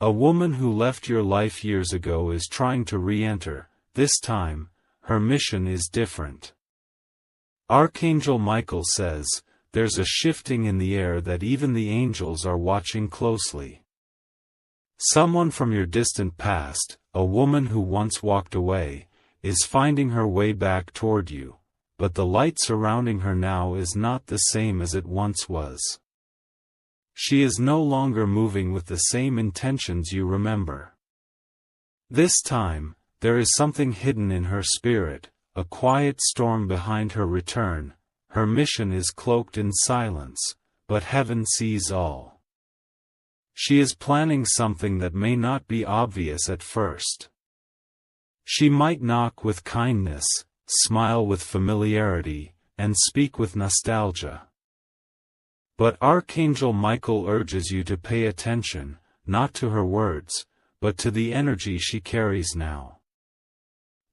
A woman who left your life years ago is trying to re-enter. This time, her mission is different. Archangel Michael says, there's a shifting in the air that even the angels are watching closely. Someone from your distant past, a woman who once walked away, is finding her way back toward you, but the light surrounding her now is not the same as it once was. She is no longer moving with the same intentions you remember. This time, there is something hidden in her spirit, a quiet storm behind her return. Her mission is cloaked in silence, but heaven sees all. She is planning something that may not be obvious at first. She might knock with kindness, smile with familiarity, and speak with nostalgia. But Archangel Michael urges you to pay attention, not to her words, but to the energy she carries now.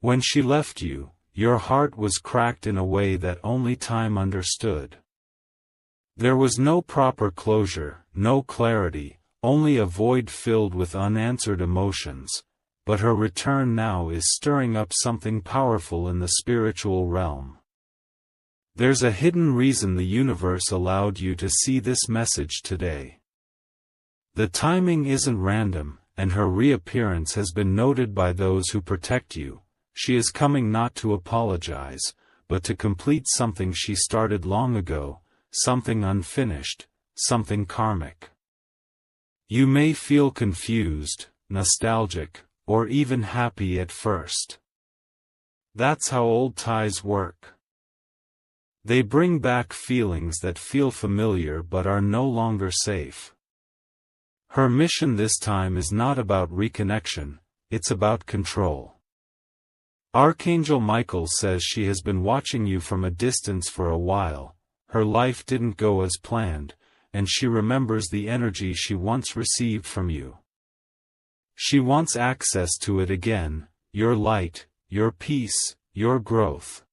When she left you, your heart was cracked in a way that only time understood. There was no proper closure, no clarity, only a void filled with unanswered emotions, but her return now is stirring up something powerful in the spiritual realm. There's a hidden reason the universe allowed you to see this message today. The timing isn't random, and her reappearance has been noted by those who protect you. She is coming not to apologize, but to complete something she started long ago, something unfinished, something karmic. You may feel confused, nostalgic, or even happy at first. That's how old ties work. They bring back feelings that feel familiar but are no longer safe. Her mission this time is not about reconnection, it's about control. Archangel Michael says she has been watching you from a distance for a while. Her life didn't go as planned, and she remembers the energy she once received from you. She wants access to it again, your light, your peace, your growth.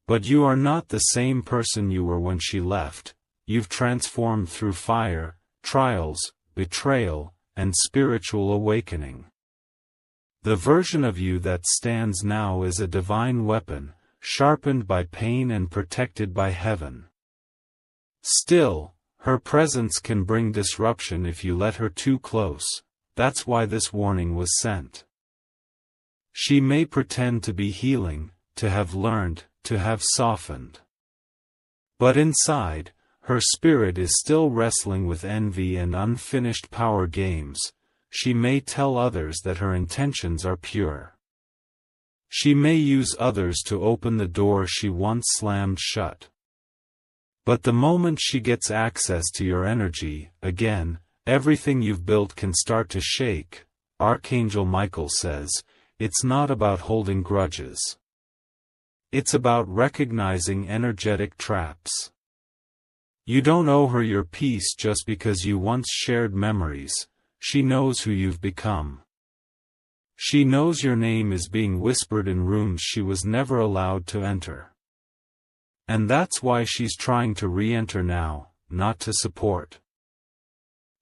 But you are not the same person you were when she left. You've transformed through fire, trials, betrayal, and spiritual awakening. The version of you that stands now is a divine weapon, sharpened by pain and protected by heaven. Still, her presence can bring disruption if you let her too close. That's why this warning was sent. She may pretend to be healing, to have learned, to have softened. But inside, her spirit is still wrestling with envy and unfinished power games. She may tell others that her intentions are pure. She may use others to open the door she once slammed shut. But the moment she gets access to your energy, again, everything you've built can start to shake. Archangel Michael says, it's not about holding grudges. It's about recognizing energetic traps. You don't owe her your peace just because you once shared memories. She knows who you've become. She knows your name is being whispered in rooms she was never allowed to enter. And that's why she's trying to re-enter now, not to support,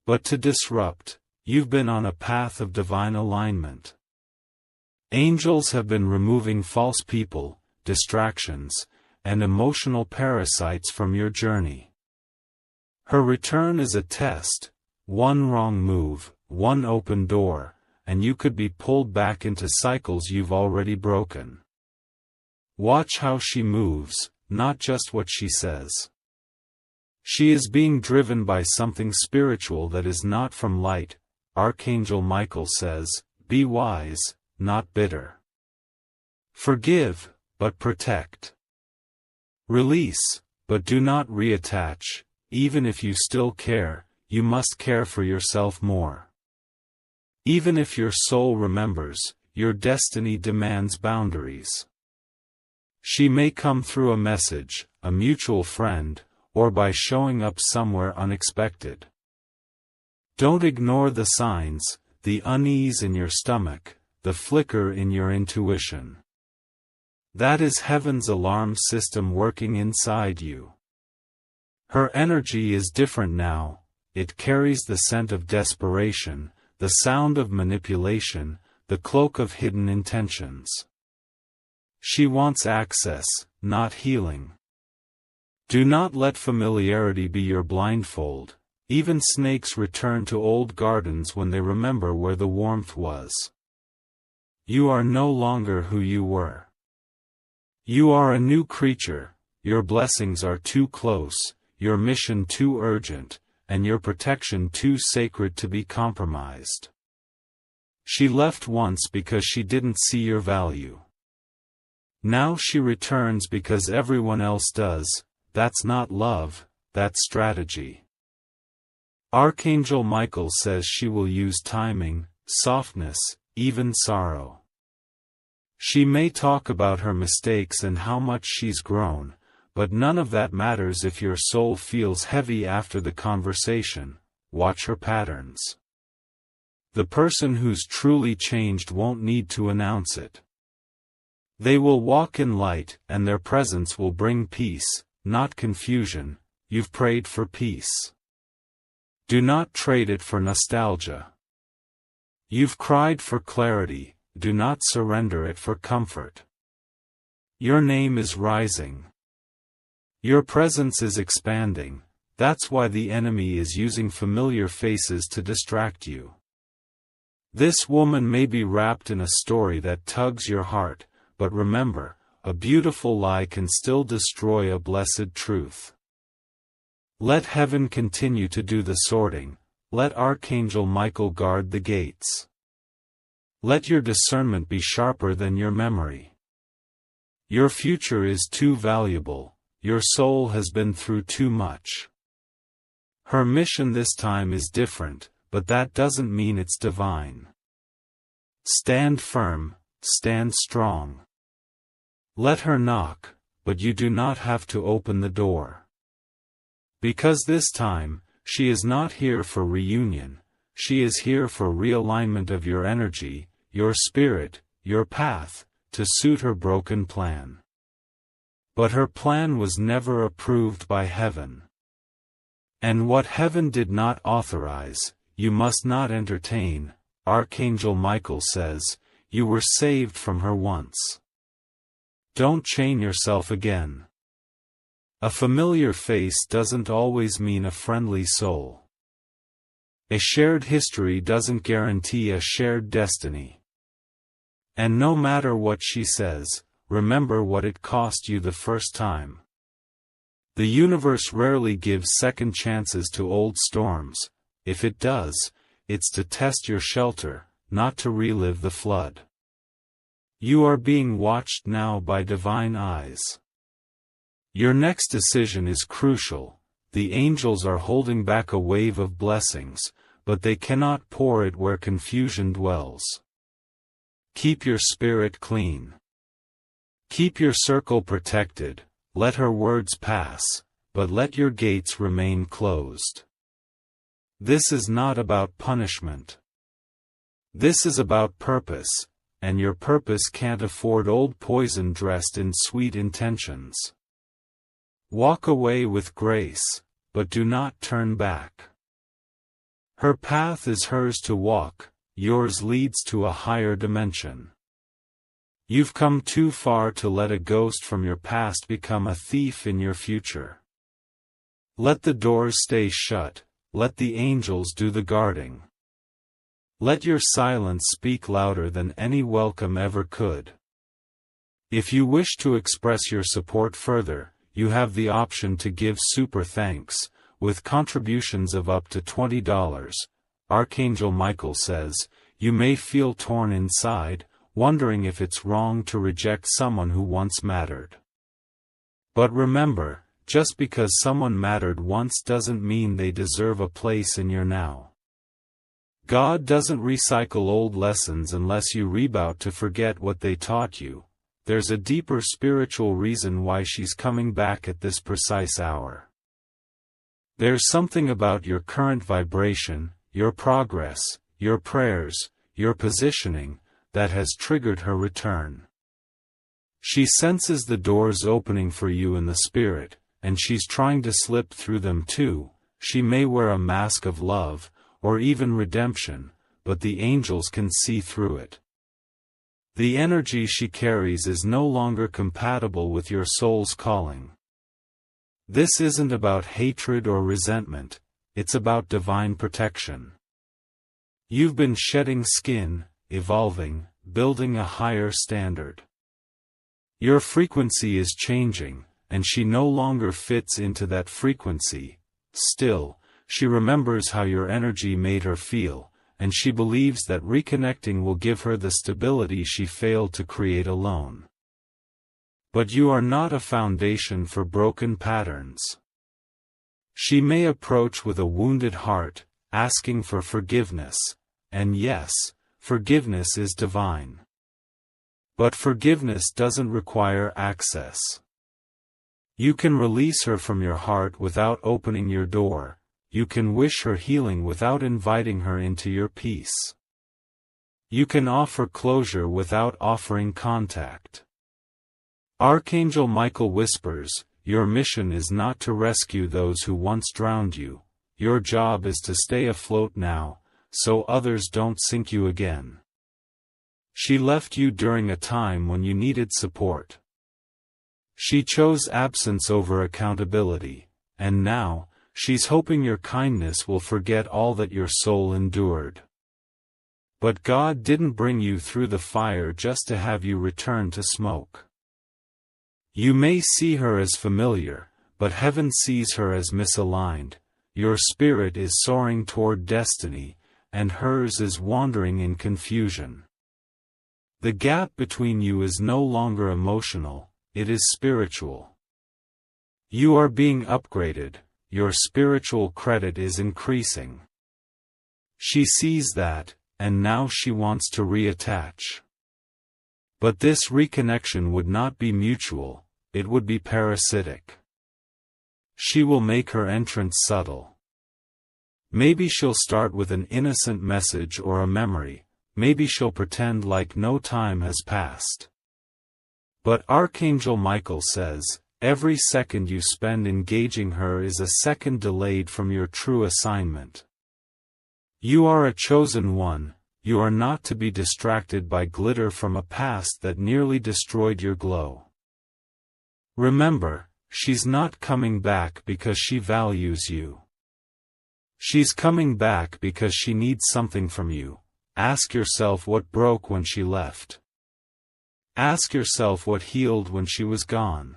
but to disrupt. You've been on a path of divine alignment. Angels have been removing false people, distractions, and emotional parasites from your journey. Her return is a test. One wrong move, one open door, and you could be pulled back into cycles you've already broken. Watch how she moves, not just what she says. She is being driven by something spiritual that is not from light. Archangel Michael says, be wise, not bitter. Forgive, but protect. Release, but do not reattach. Even if you still care, you must care for yourself more. Even if your soul remembers, your destiny demands boundaries. She may come through a message, a mutual friend, or by showing up somewhere unexpected. Don't ignore the signs, the unease in your stomach, the flicker in your intuition. That is heaven's alarm system working inside you. Her energy is different now. It carries the scent of desperation, the sound of manipulation, the cloak of hidden intentions. She wants access, not healing. Do not let familiarity be your blindfold. Even snakes return to old gardens when they remember where the warmth was. You are no longer who you were. You are a new creature, your blessings are too close, your mission too urgent, and your protection too sacred to be compromised. She left once because she didn't see your value. Now she returns because everyone else does. That's not love, that's strategy. Archangel Michael says she will use timing, softness, even sorrow. She may talk about her mistakes and how much she's grown, but none of that matters if your soul feels heavy after the conversation. Watch her patterns. The person who's truly changed won't need to announce it. They will walk in light, and their presence will bring peace, not confusion. You've prayed for peace. Do not trade it for nostalgia. You've cried for clarity, do not surrender it for comfort. Your name is rising. Your presence is expanding, that's why the enemy is using familiar faces to distract you. This woman may be wrapped in a story that tugs your heart, but remember, a beautiful lie can still destroy a blessed truth. Let heaven continue to do the sorting, let Archangel Michael guard the gates. Let your discernment be sharper than your memory. Your future is too valuable, your soul has been through too much. Her mission this time is different, but that doesn't mean it's divine. Stand firm, stand strong. Let her knock, but you do not have to open the door. Because this time, she is not here for reunion, she is here for realignment of your energy, your spirit, your path, to suit her broken plan. But her plan was never approved by heaven. And what heaven did not authorize, you must not entertain. Archangel Michael says, you were saved from her once. Don't chain yourself again. A familiar face doesn't always mean a friendly soul. A shared history doesn't guarantee a shared destiny. And no matter what she says, remember what it cost you the first time. The universe rarely gives second chances to old storms. If it does, it's to test your shelter, not to relive the flood. You are being watched now by divine eyes. Your next decision is crucial. The angels are holding back a wave of blessings, but they cannot pour it where confusion dwells. Keep your spirit clean. Keep your circle protected, let her words pass, but let your gates remain closed. This is not about punishment. This is about purpose, and your purpose can't afford old poison dressed in sweet intentions. Walk away with grace, but do not turn back. Her path is hers to walk, yours leads to a higher dimension. You've come too far to let a ghost from your past become a thief in your future. Let the doors stay shut, let the angels do the guarding. Let your silence speak louder than any welcome ever could. If you wish to express your support further, you have the option to give super thanks, with contributions of up to $20. Archangel Michael says, you may feel torn inside, wondering if it's wrong to reject someone who once mattered. But remember, just because someone mattered once doesn't mean they deserve a place in your now. God doesn't recycle old lessons unless you reboot to forget what they taught you. There's a deeper spiritual reason why she's coming back at this precise hour. There's something about your current vibration, your progress, your prayers, your positioning, that has triggered her return. She senses the doors opening for you in the spirit, and she's trying to slip through them too. She may wear a mask of love, or even redemption, but the angels can see through it. The energy she carries is no longer compatible with your soul's calling. This isn't about hatred or resentment, it's about divine protection. You've been shedding skin, evolving, building a higher standard. Your frequency is changing, and she no longer fits into that frequency. Still, she remembers how your energy made her feel, and she believes that reconnecting will give her the stability she failed to create alone. But you are not a foundation for broken patterns. She may approach with a wounded heart, asking for forgiveness, and yes, forgiveness is divine. But forgiveness doesn't require access. You can release her from your heart without opening your door. You can wish her healing without inviting her into your peace. You can offer closure without offering contact. Archangel Michael whispers, your mission is not to rescue those who once drowned you. Your job is to stay afloat now, so others don't sink you again. She left you during a time when you needed support. She chose absence over accountability, and now, she's hoping your kindness will forget all that your soul endured. But God didn't bring you through the fire just to have you return to smoke. You may see her as familiar, but heaven sees her as misaligned. Your spirit is soaring toward destiny, and hers is wandering in confusion. The gap between you is no longer emotional, it is spiritual. You are being upgraded, your spiritual credit is increasing. She sees that, and now she wants to reattach. But this reconnection would not be mutual, it would be parasitic. She will make her entrance subtle. Maybe she'll start with an innocent message or a memory, maybe she'll pretend like no time has passed. But Archangel Michael says, every second you spend engaging her is a second delayed from your true assignment. You are a chosen one, you are not to be distracted by glitter from a past that nearly destroyed your glow. Remember, she's not coming back because she values you. She's coming back because she needs something from you. Ask yourself what broke when she left. Ask yourself what healed when she was gone.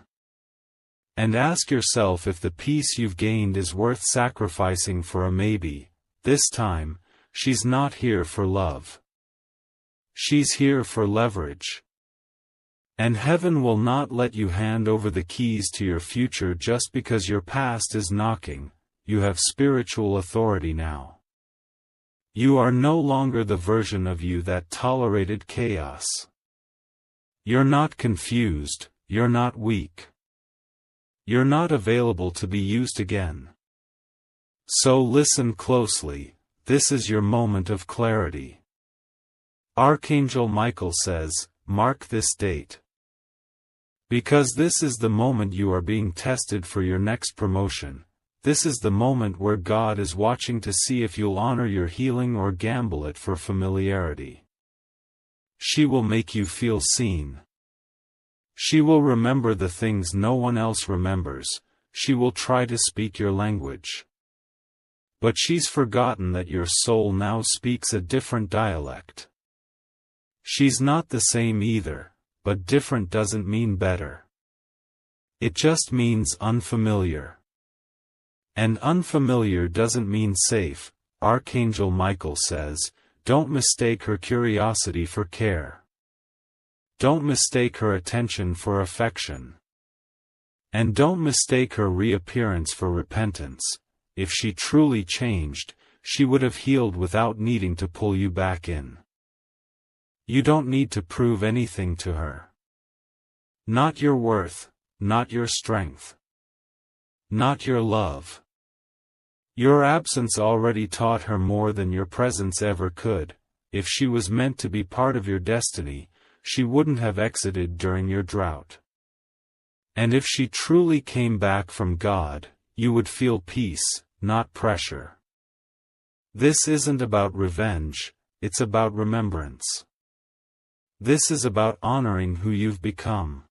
And ask yourself if the peace you've gained is worth sacrificing for a maybe. This time, she's not here for love. She's here for leverage. And heaven will not let you hand over the keys to your future just because your past is knocking. You have spiritual authority now. You are no longer the version of you that tolerated chaos. You're not confused, you're not weak. You're not available to be used again. So listen closely, this is your moment of clarity. Archangel Michael says, mark this date. Because this is the moment you are being tested for your next promotion. This is the moment where God is watching to see if you'll honor your healing or gamble it for familiarity. She will make you feel seen. She will remember the things no one else remembers, she will try to speak your language. But she's forgotten that your soul now speaks a different dialect. She's not the same either, but different doesn't mean better. It just means unfamiliar. And unfamiliar doesn't mean safe. Archangel Michael says, don't mistake her curiosity for care. Don't mistake her attention for affection. And don't mistake her reappearance for repentance. If she truly changed, she would have healed without needing to pull you back in. You don't need to prove anything to her. Not your worth, not your strength. Not your love. Your absence already taught her more than your presence ever could. If she was meant to be part of your destiny, she wouldn't have exited during your drought. And if she truly came back from God, you would feel peace, not pressure. This isn't about revenge, it's about remembrance. This is about honoring who you've become.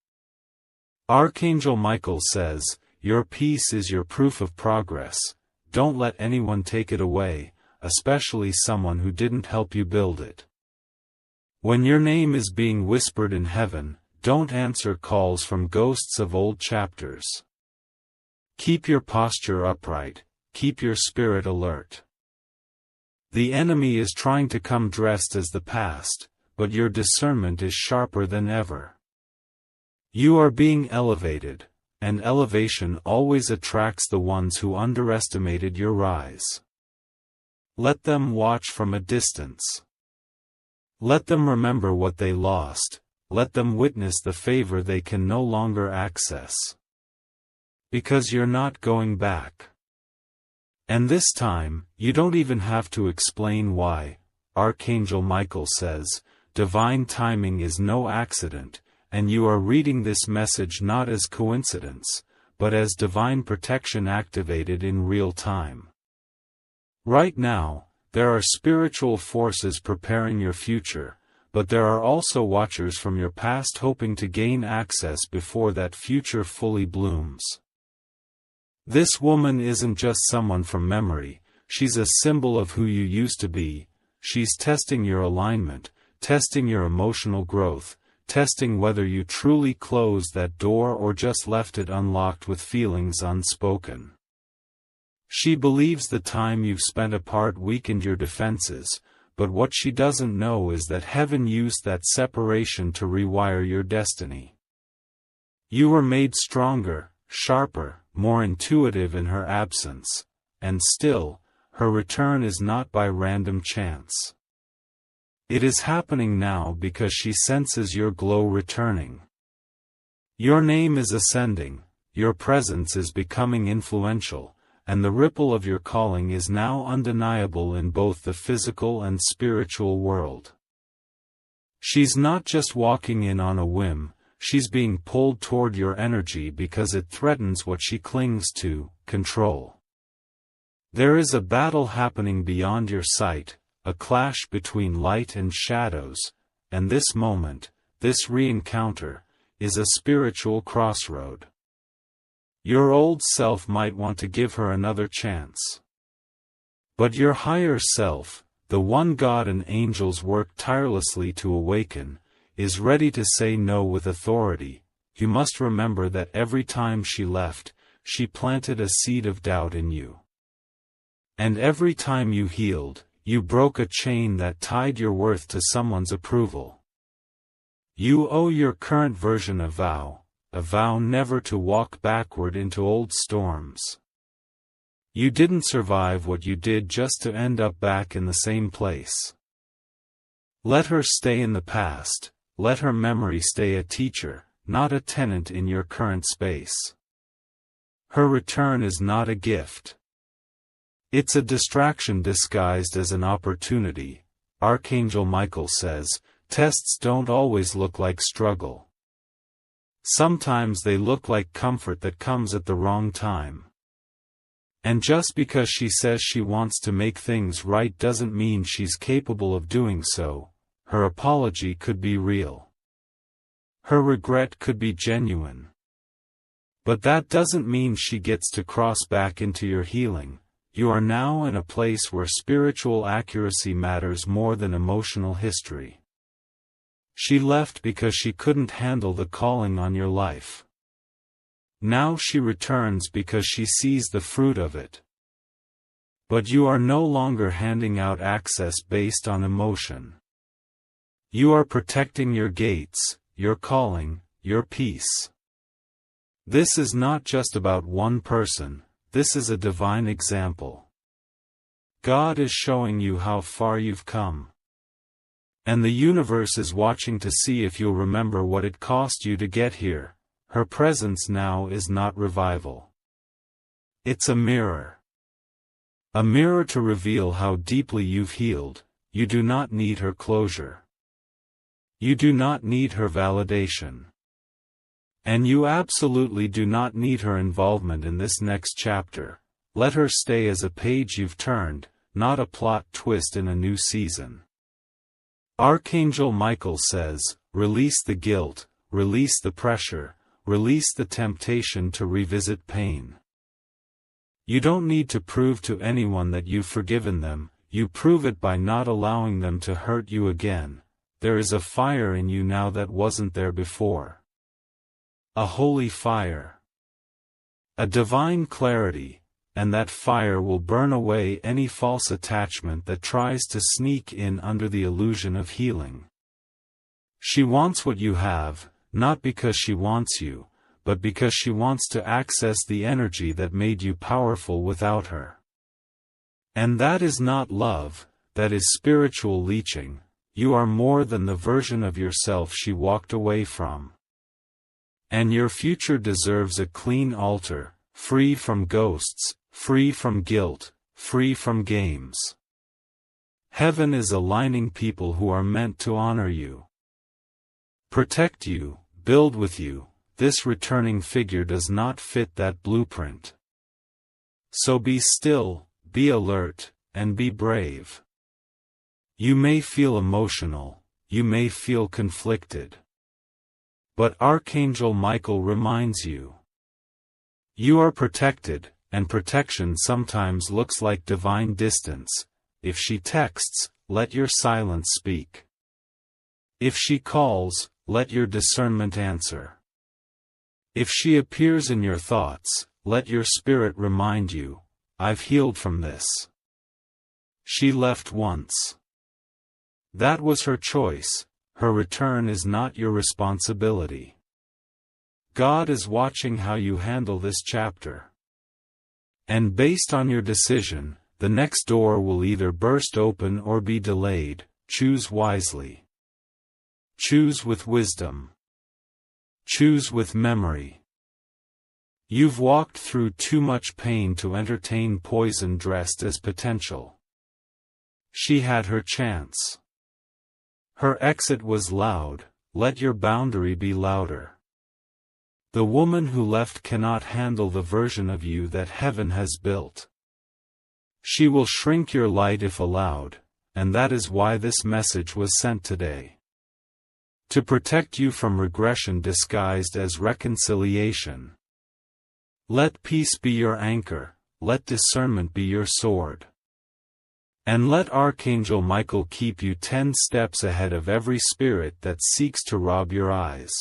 Archangel Michael says, your peace is your proof of progress. Don't let anyone take it away, especially someone who didn't help you build it. When your name is being whispered in heaven, don't answer calls from ghosts of old chapters. Keep your posture upright, keep your spirit alert. The enemy is trying to come dressed as the past, but your discernment is sharper than ever. You are being elevated, and elevation always attracts the ones who underestimated your rise. Let them watch from a distance. Let them remember what they lost, let them witness the favor they can no longer access. Because you're not going back. And this time, you don't even have to explain why. Archangel Michael says, divine timing is no accident, and you are reading this message not as coincidence, but as divine protection activated in real time. Right now, there are spiritual forces preparing your future, but there are also watchers from your past hoping to gain access before that future fully blooms. This woman isn't just someone from memory, she's a symbol of who you used to be. She's testing your alignment, testing your emotional growth, testing whether you truly closed that door or just left it unlocked with feelings unspoken. She believes the time you've spent apart weakened your defenses, but what she doesn't know is that heaven used that separation to rewire your destiny. You were made stronger, sharper, more intuitive in her absence, and still, her return is not by random chance. It is happening now because she senses your glow returning. Your name is ascending, your presence is becoming influential, and the ripple of your calling is now undeniable in both the physical and spiritual world. She's not just walking in on a whim, she's being pulled toward your energy because it threatens what she clings to, control. There is a battle happening beyond your sight, a clash between light and shadows, and this moment, this re-encounter, is a spiritual crossroad. Your old self might want to give her another chance. But your higher self, the one God and angels work tirelessly to awaken, is ready to say no with authority. You must remember that every time she left, she planted a seed of doubt in you. And every time you healed, you broke a chain that tied your worth to someone's approval. You owe your current version a vow never to walk backward into old storms. You didn't survive what you did just to end up back in the same place. Let her stay in the past, let her memory stay a teacher, not a tenant in your current space. Her return is not a gift. It's a distraction disguised as an opportunity. Archangel Michael says, tests don't always look like struggle. Sometimes they look like comfort that comes at the wrong time. And just because she says she wants to make things right doesn't mean she's capable of doing so. Her apology could be real. Her regret could be genuine. But that doesn't mean she gets to cross back into your healing. You are now in a place where spiritual accuracy matters more than emotional history. She left because she couldn't handle the calling on your life. Now she returns because she sees the fruit of it. But you are no longer handing out access based on emotion. You are protecting your gates, your calling, your peace. This is not just about one person, this is a divine example. God is showing you how far you've come. And the universe is watching to see if you'll remember what it cost you to get here. Her presence now is not revival. It's a mirror. A mirror to reveal how deeply you've healed. You do not need her closure. You do not need her validation. And you absolutely do not need her involvement in this next chapter. Let her stay as a page you've turned, not a plot twist in a new season. Archangel Michael says, release the guilt, release the pressure, release the temptation to revisit pain. You don't need to prove to anyone that you've forgiven them, you prove it by not allowing them to hurt you again. There is a fire in you now that wasn't there before. A holy fire. A divine clarity, and that fire will burn away any false attachment that tries to sneak in under the illusion of healing. She wants what you have, not because she wants you, but because she wants to access the energy that made you powerful without her. And that is not love, that is spiritual leeching. You are more than the version of yourself she walked away from. And your future deserves a clean altar, free from ghosts, free from guilt, free from games. Heaven is aligning people who are meant to honor you, protect you, build with you. This returning figure does not fit that blueprint. So be still, be alert, and be brave. You may feel emotional, you may feel conflicted. But Archangel Michael reminds you. You are protected, and protection sometimes looks like divine distance. If she texts, let your silence speak. If she calls, let your discernment answer. If she appears in your thoughts, let your spirit remind you, I've healed from this. She left once. That was her choice, her return is not your responsibility. God is watching how you handle this chapter. And based on your decision, the next door will either burst open or be delayed. Choose wisely. Choose with wisdom. Choose with memory. You've walked through too much pain to entertain poison dressed as potential. She had her chance. Her exit was loud, let your boundary be louder. The woman who left cannot handle the version of you that heaven has built. She will shrink your light if allowed, and that is why this message was sent today. To protect you from regression disguised as reconciliation. Let peace be your anchor, let discernment be your sword. And let Archangel Michael keep you 10 steps ahead of every spirit that seeks to rob your eyes.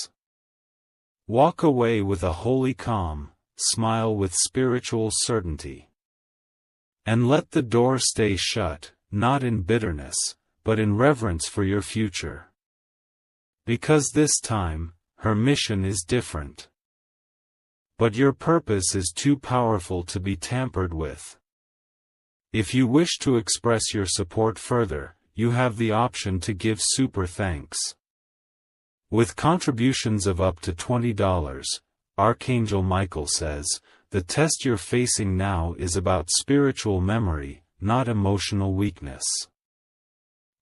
Walk away with a holy calm, smile with spiritual certainty. And let the door stay shut, not in bitterness, but in reverence for your future. Because this time, her mission is different. But your purpose is too powerful to be tampered with. If you wish to express your support further, you have the option to give super thanks. With contributions of up to $20, Archangel Michael says, the test you're facing now is about spiritual memory, not emotional weakness.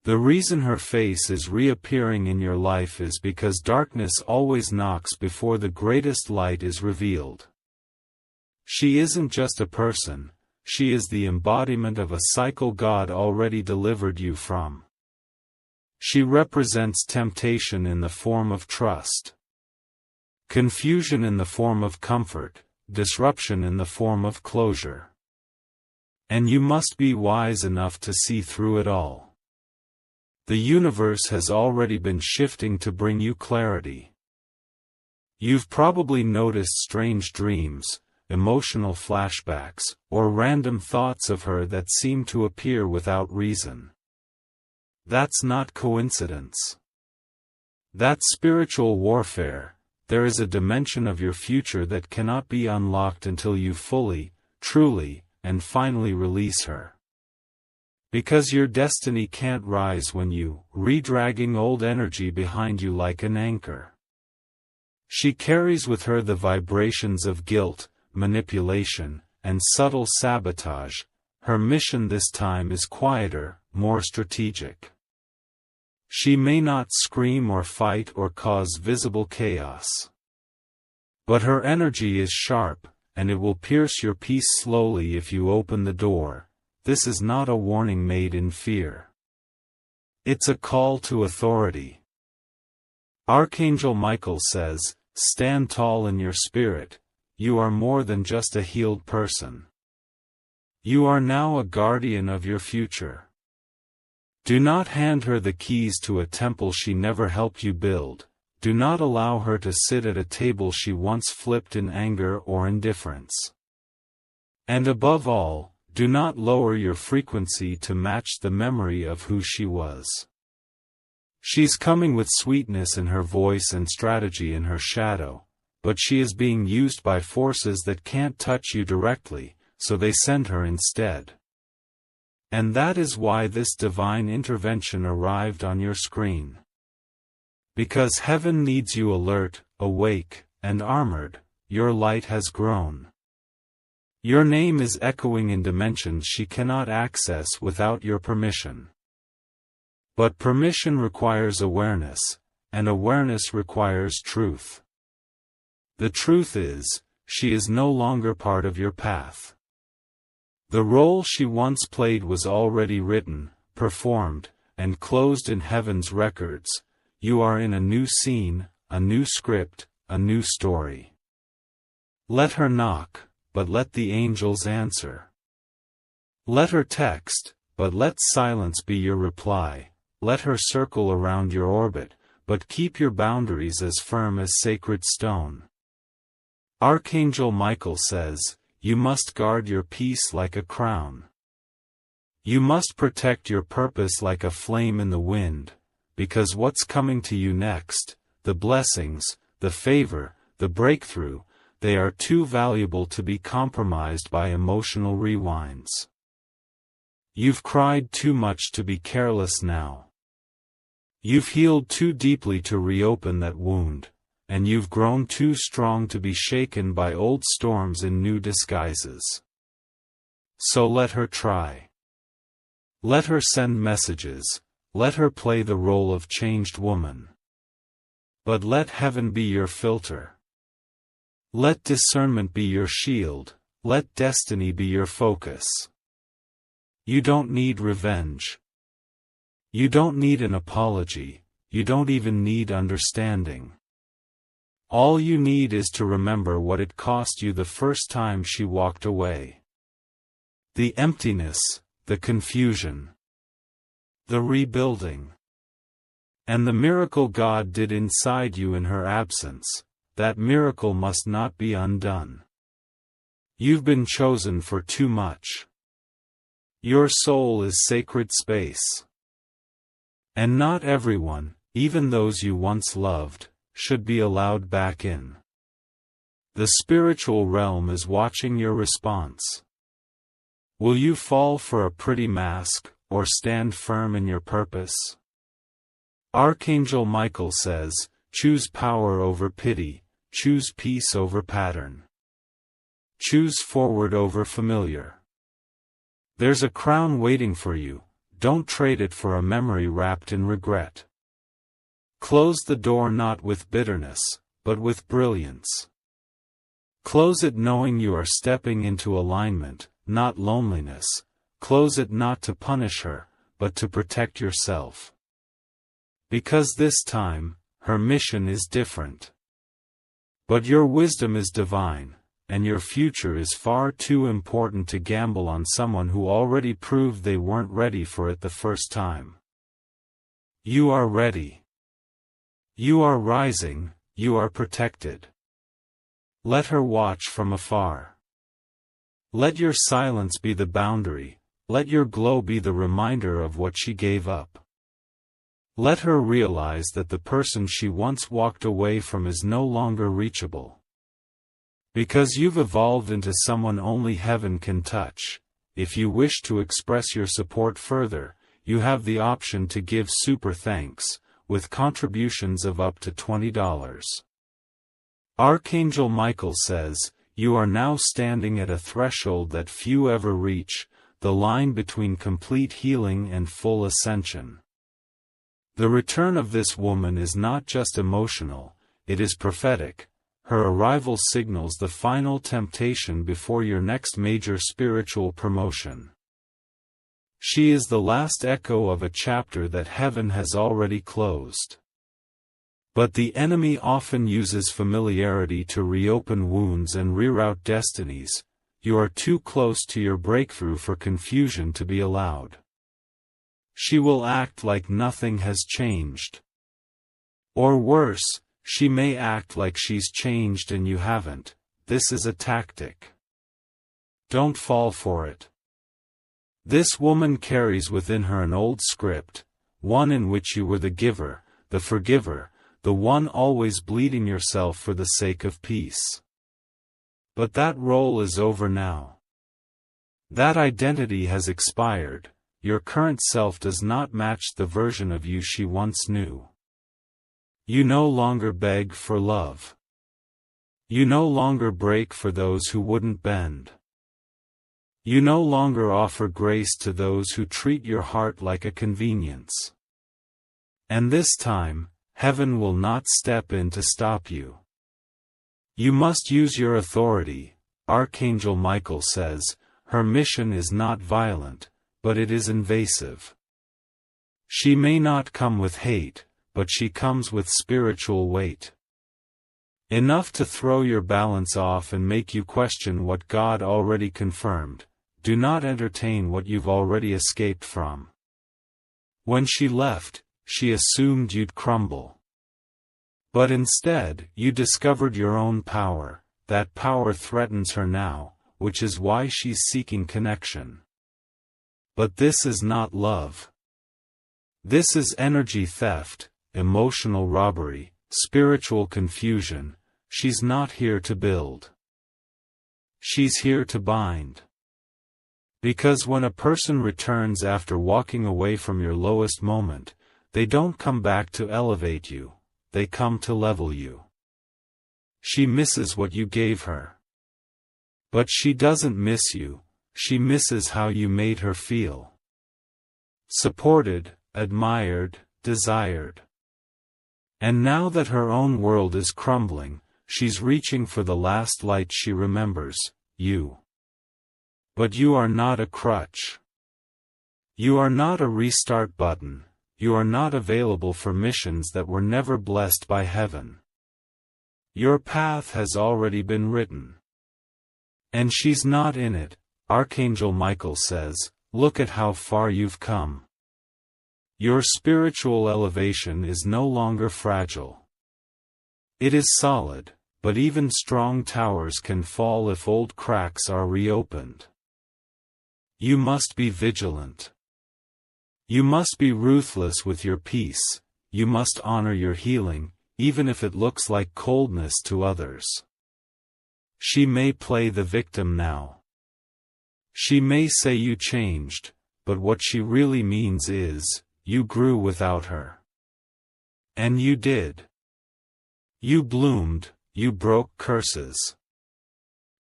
The reason her face is reappearing in your life is because darkness always knocks before the greatest light is revealed. She isn't just a person. She is the embodiment of a cycle God already delivered you from. She represents temptation in the form of trust, confusion in the form of comfort, disruption in the form of closure. And you must be wise enough to see through it all. The universe has already been shifting to bring you clarity. You've probably noticed strange dreams, emotional flashbacks, or random thoughts of her that seem to appear without reason. That's not coincidence. That's spiritual warfare. There is a dimension of your future that cannot be unlocked until you fully, truly, and finally release her. Because your destiny can't rise when you, re-dragging old energy behind you like an anchor. She carries with her the vibrations of guilt, manipulation, and subtle sabotage. Her mission this time is quieter, more strategic. She may not scream or fight or cause visible chaos. But her energy is sharp, and it will pierce your peace slowly if you open the door. This is not a warning made in fear. It's a call to authority. Archangel Michael says, stand tall in your spirit, you are more than just a healed person. You are now a guardian of your future. Do not hand her the keys to a temple she never helped you build. Do not allow her to sit at a table she once flipped in anger or indifference. And above all, do not lower your frequency to match the memory of who she was. She's coming with sweetness in her voice and strategy in her shadow, but she is being used by forces that can't touch you directly, so they send her instead. And that is why this divine intervention arrived on your screen. Because heaven needs you alert, awake, and armored, your light has grown. Your name is echoing in dimensions she cannot access without your permission. But permission requires awareness, and awareness requires truth. The truth is, she is no longer part of your path. The role she once played was already written, performed, and closed in heaven's records. You are in a new scene, a new script, a new story. Let her knock, but let the angels answer. Let her text, but let silence be your reply. Let her circle around your orbit, but keep your boundaries as firm as sacred stone. Archangel Michael says, you must guard your peace like a crown. You must protect your purpose like a flame in the wind, because what's coming to you next, the blessings, the favor, the breakthrough, they are too valuable to be compromised by emotional rewinds. You've cried too much to be careless now. You've healed too deeply to reopen that wound, and you've grown too strong to be shaken by old storms in new disguises. So let her try. Let her send messages, let her play the role of changed woman. But let heaven be your filter. Let discernment be your shield, let destiny be your focus. You don't need revenge. You don't need an apology, you don't even need understanding. All you need is to remember what it cost you the first time she walked away. The emptiness, the confusion, the rebuilding, and the miracle God did inside you in her absence. That miracle must not be undone. You've been chosen for too much. Your soul is sacred space. And not everyone, even those you once loved, should be allowed back in. The spiritual realm is watching your response. Will you fall for a pretty mask, or stand firm in your purpose? Archangel Michael says, choose power over pity, choose peace over pattern. Choose forward over familiar. There's a crown waiting for you. Don't trade it for a memory wrapped in regret. Close the door not with bitterness, but with brilliance. Close it knowing you are stepping into alignment, not loneliness. Close it not to punish her, but to protect yourself. Because this time, her mission is different. But your wisdom is divine, and your future is far too important to gamble on someone who already proved they weren't ready for it the first time. You are ready. You are rising, you are protected. Let her watch from afar. Let your silence be the boundary, let your glow be the reminder of what she gave up. Let her realize that the person she once walked away from is no longer reachable. Because you've evolved into someone only heaven can touch. If you wish to express your support further, you have the option to give super thanks, with contributions of up to $20. Archangel Michael says, you are now standing at a threshold that few ever reach, the line between complete healing and full ascension. The return of this woman is not just emotional, it is prophetic. Her arrival signals the final temptation before your next major spiritual promotion. She is the last echo of a chapter that heaven has already closed. But the enemy often uses familiarity to reopen wounds and reroute destinies. You are too close to your breakthrough for confusion to be allowed. She will act like nothing has changed. Or worse, she may act like she's changed and you haven't. This is a tactic. Don't fall for it. This woman carries within her an old script, one in which you were the giver, the forgiver, the one always bleeding yourself for the sake of peace. But that role is over now. That identity has expired. Your current self does not match the version of you she once knew. You no longer beg for love. You no longer break for those who wouldn't bend. You no longer offer grace to those who treat your heart like a convenience. And this time, heaven will not step in to stop you. You must use your authority. Archangel Michael says, her mission is not violent, but it is invasive. She may not come with hate, but she comes with spiritual weight. Enough to throw your balance off and make you question what God already confirmed. Do not entertain what you've already escaped from. When she left, she assumed you'd crumble. But instead, you discovered your own power. That power threatens her now, which is why she's seeking connection. But this is not love. This is energy theft, emotional robbery, spiritual confusion. She's not here to build. She's here to bind. Because when a person returns after walking away from your lowest moment, they don't come back to elevate you, they come to level you. She misses what you gave her. But she doesn't miss you, she misses how you made her feel. Supported, admired, desired. And now that her own world is crumbling, she's reaching for the last light she remembers, you. But you are not a crutch. You are not a restart button. You are not available for missions that were never blessed by heaven. Your path has already been written. And she's not in it. Archangel Michael says, look at how far you've come. Your spiritual elevation is no longer fragile. It is solid, but even strong towers can fall if old cracks are reopened. You must be vigilant. You must be ruthless with your peace. You must honor your healing, even if it looks like coldness to others. She may play the victim now. She may say you changed, but what she really means is, you grew without her. And you did. You bloomed, you broke curses.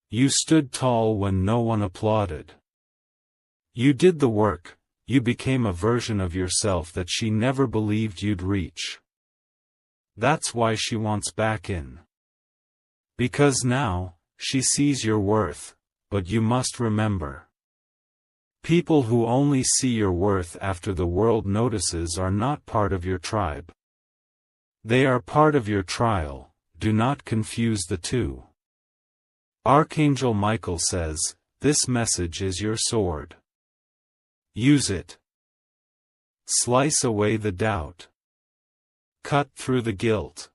You stood tall when no one applauded. You did the work, you became a version of yourself that she never believed you'd reach. That's why she wants back in. Because now, she sees your worth, but you must remember. People who only see your worth after the world notices are not part of your tribe. They are part of your trial, do not confuse the two. Archangel Michael says, this message is your sword. Use it. Slice away the doubt. Cut through the guilt.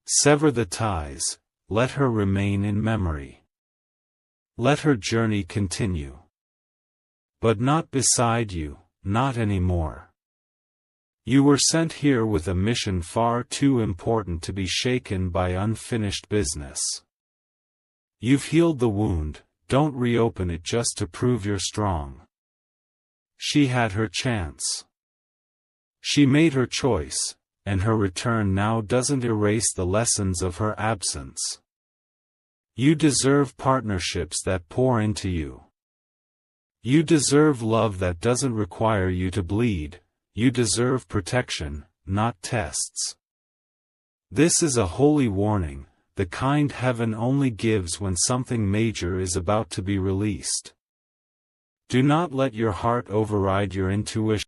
Sever the ties, let her remain in memory. Let her journey continue. But not beside you, not anymore. You were sent here with a mission far too important to be shaken by unfinished business. You've healed the wound, don't reopen it just to prove you're strong. She had her chance. She made her choice, and her return now doesn't erase the lessons of her absence. You deserve partnerships that pour into you. You deserve love that doesn't require you to bleed. You deserve protection, not tests. This is a holy warning, the kind heaven only gives when something major is about to be released. Do not let your heart override your intuition.